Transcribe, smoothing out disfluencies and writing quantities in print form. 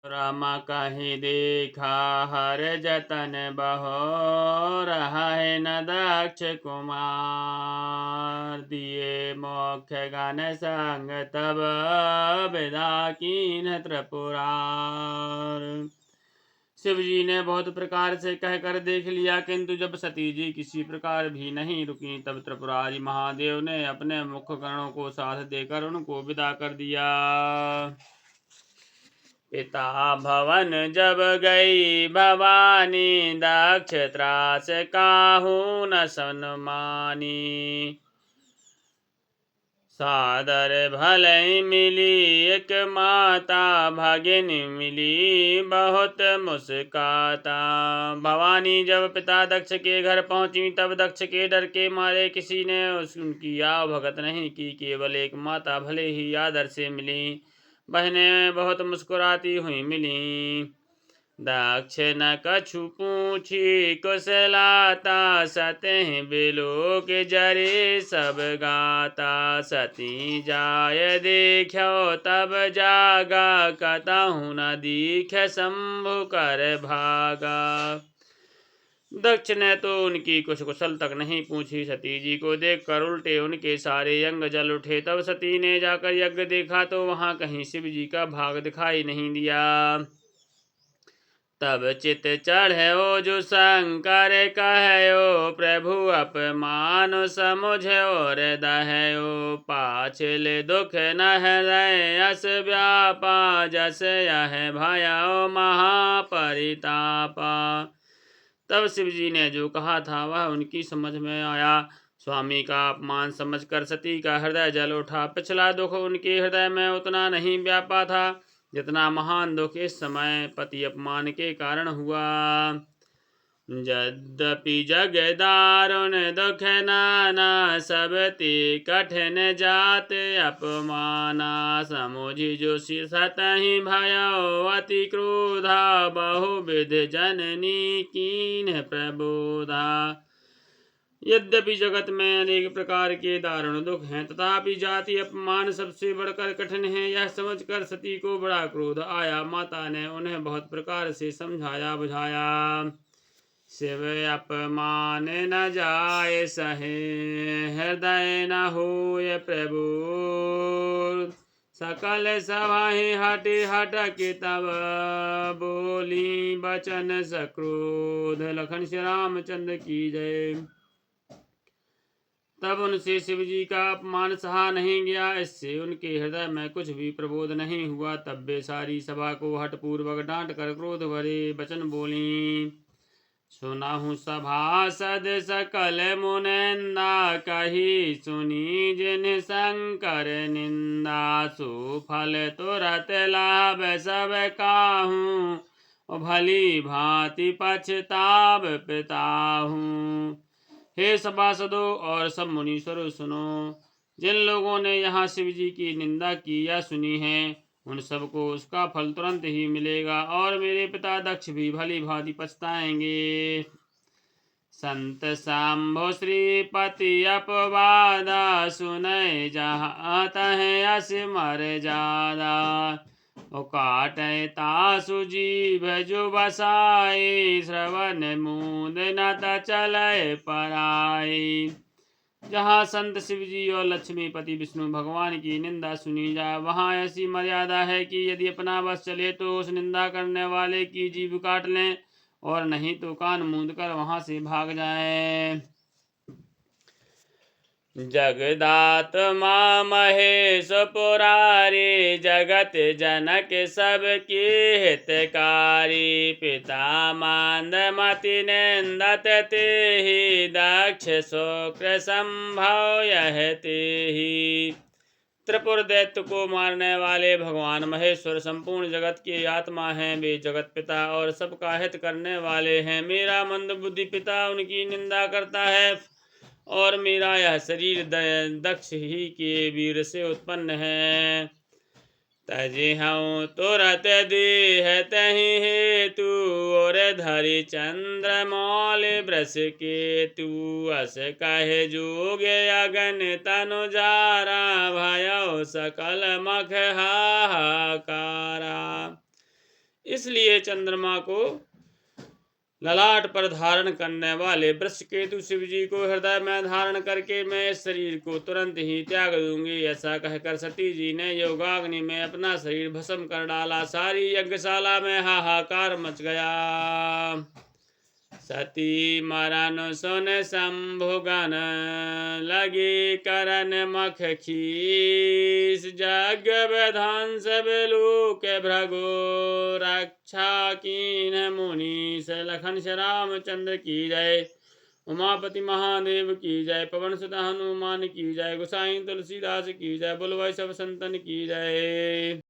राम कहि देखा हर जतन बहो रहा है न दक्ष कुमार। दिए मोक्ष गण संग तब विदा कीन त्रिपुरार। शिव जी ने बहुत प्रकार से कहकर देख लिया, किंतु जब सती जी किसी प्रकार भी नहीं रुकी, तब त्रिपुरारी महादेव ने अपने मुख गणों को साथ देकर उनको विदा कर दिया। पिता भवन जब गई भवानी, दक्ष त्रास काहू न सन्मानी। सादर भले मिली एक माता, भागिनी मिली बहुत मुस्काता। भवानी जब पिता दक्ष के घर पहुंची, तब दक्ष के डर के मारे किसी ने उनकी आवभगत नहीं की। केवल एक माता भले ही आदर से मिली, बहनें बहुत मुस्कुराती हुई मिली। दक्ष न कछु पूछी कुशलाता, सतह बिलोक जरे सब गाता। सती जाय देखो तब जागा, कतहु न दीख शंभु कर भागा। दक्ष ने तो उनकी कुछ कुशल तक नहीं पूछी। सती जी को देखकर उल्टे उनके सारे अंग जल उठे। तब सती ने जाकर यज्ञ देखा तो वहां कहीं शिव जी का भाग दिखाई नहीं दिया। तब चित चढ़ो जो शंकर कहयो, प्रभु अपमान समुझो हृदयो। पाछिल दुख न हृदय अस व्यापा, जस यह भयो महापरितापा। तब शिव जी ने जो कहा था वह उनकी समझ में आया। स्वामी का अपमान समझकर सती का हृदय जल उठा। पिछला दुख उनके हृदय में उतना नहीं व्यापा था जितना महान दुख इस समय पति अपमान के कारण हुआ। यद्यपि जग दारुण दुख नाना, सब ते कठिन जात अपमाना। समुझि जो सतहि भयो अति क्रोधा, बहुविध जननी कीन्ह प्रबोधा। यद्यपि जगत में अनेक प्रकार के दारुण दुख हैं, तथापि जाति अपमान सबसे बढ़कर कठिन है, यह समझकर सती को बड़ा क्रोध आया। माता ने उन्हें बहुत प्रकार से समझाया बुझाया। शिव अपमान न जाय सहे, हृदय न होय प्रबोध। सकल सभाहि हटे हटक तब, बोली बचन सक्रोध। लखन श्री रामचंद्र की जय। तब उनसे शिव जी का अपमान सहा नहीं गया, इससे उनके हृदय में कुछ भी प्रबोध नहीं हुआ। तब वे सारी सभा को हठपूर्वक डांट कर क्रोध भरे वचन बोली। सुनाहु सभासद सकल मुनिंदा, कही सुनी जिन शंकर निंदा। सो फल तुरत लाभ सब काहू, भली भांति पछताव पिताहू। हे सभासदों और सब मुनीश्वरों सुनो, जिन लोगों ने यहाँ शिव जी की निंदा की या सुनी है, उन सबको उसका फल तुरंत ही मिलेगा और मेरे पिता दक्ष भी भली भांति पछताएंगे। संत सांभो श्रीपति अपवादा, सुनय जहाँ तह अस मर जादा। ओ काटय तासु जीभ जो बसाई, श्रवण मूंद न त चलय पराई। जहाँ संत शिव जी और लक्ष्मीपति विष्णु भगवान की निंदा सुनी जाए, वहाँ ऐसी मर्यादा है कि यदि अपना बस चले तो उस निंदा करने वाले की जीभ काट लें, और नहीं तो कान मूंद कर वहाँ से भाग जाएं। जगदात्मा महेश पुरारी, जगत जनक सबके हितकारी। पिता मांदमति निंदत तेहि, दक्ष शुक्र संभव यह तेहि। त्रिपुर दैत्य को मारने वाले भगवान महेश्वर संपूर्ण जगत के आत्मा हैं। वे जगत पिता और सबका हित करने वाले हैं। मेरा मंद बुद्धि पिता उनकी निंदा करता है, और मेरा यह शरीर दक्ष ही के वीर से उत्पन्न है। तजिहऊँ तुरत देह तहि हेतु, और धरि चंद्र मौल वृष केतु। अस कहे जोग अगन तनु जारा, भयो सकल मख हाहाकारा। इसलिए चंद्रमा को ललाट पर धारण करने वाले वृषकेतु शिव जी को हृदय में धारण करके मैं इस शरीर को तुरंत ही त्याग दूंगी। ऐसा कहकर सती जी ने योगाग्नि में अपना शरीर भस्म कर डाला। सारी यज्ञशाला में हाहाकार मच गया। सती मरन सुन शंभु गण लगी करन मख खीस। यज्ञ विधान सब लोक भृगु रक्षा कीन मुनीश। लखन श्री रामचंद्र की जय। उमापति महादेव की जय। पवन सुत हनुमान की जय। गोसाई तुलसीदास की जय। बोलो भाई सब संतन की जय।